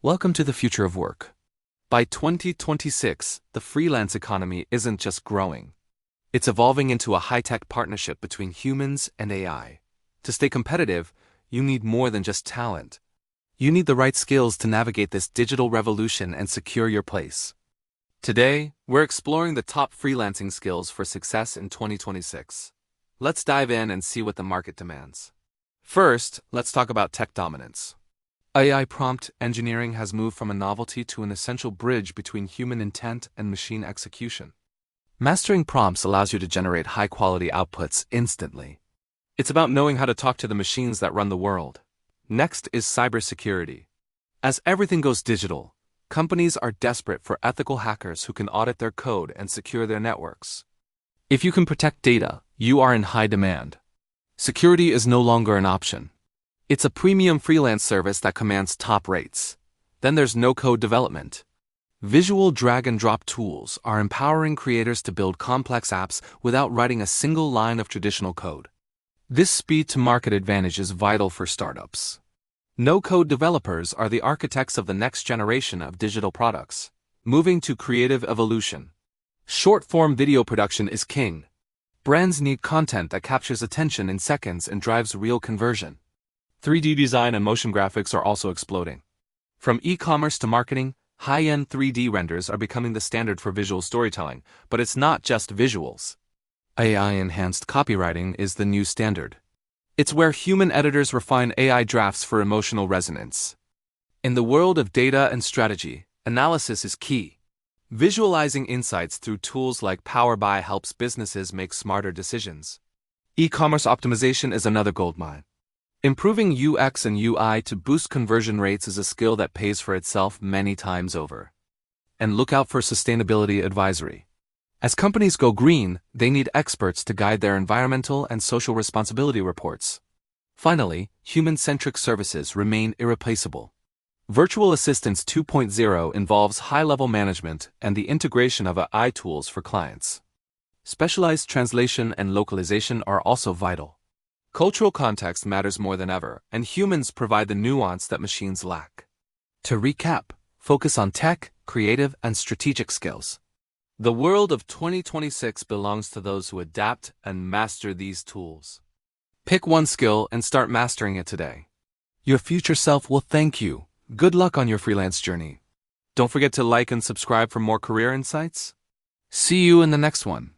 Welcome to the future of work. By 2026, the freelance economy isn't just growing. It's evolving into a high-tech partnership between humans and AI. To stay competitive, you need more than just talent. You need the right skills to navigate this digital revolution and secure your place. Today, we're exploring the top freelancing skills for success in 2026. Let's dive in and see what the market demands. First, let's talk about tech dominance. AI prompt engineering has moved from a novelty to an essential bridge between human intent and machine execution. Mastering prompts allows you to generate high-quality outputs instantly. It's about knowing how to talk to the machines that run the world. Next is cybersecurity. As everything goes digital, companies are desperate for ethical hackers who can audit their code and secure their networks. If you can protect data, you are in high demand. Security is no longer an option. It's a premium freelance service that commands top rates. Then there's no-code development. Visual drag-and-drop tools are empowering creators to build complex apps without writing a single line of traditional code. This speed-to-market advantage is vital for startups. No-code developers are the architects of the next generation of digital products. Moving to creative evolution. Short-form video production is king. Brands need content that captures attention in seconds and drives real conversion. 3D design and motion graphics are also exploding. From e-commerce to marketing, high-end 3D renders are becoming the standard for visual storytelling, but it's not just visuals. AI-enhanced copywriting is the new standard. It's where human editors refine AI drafts for emotional resonance. In the world of data and strategy, analysis is key. Visualizing insights through tools like Power BI helps businesses make smarter decisions. E-commerce optimization is another goldmine. Improving UX and UI to boost conversion rates is a skill that pays for itself many times over. And look out for sustainability advisory. As companies go green, they need experts to guide their environmental and social responsibility reports. Finally, human-centric services remain irreplaceable. Virtual Assistants 2.0 involves high-level management and the integration of AI tools for clients. Specialized translation and localization are also vital. Cultural context matters more than ever, and humans provide the nuance that machines lack. To recap, focus on tech, creative, and strategic skills. The world of 2026 belongs to those who adapt and master these tools. Pick one skill and start mastering it today. Your future self will thank you. Good luck on your freelance journey. Don't forget to like and subscribe for more career insights. See you in the next one.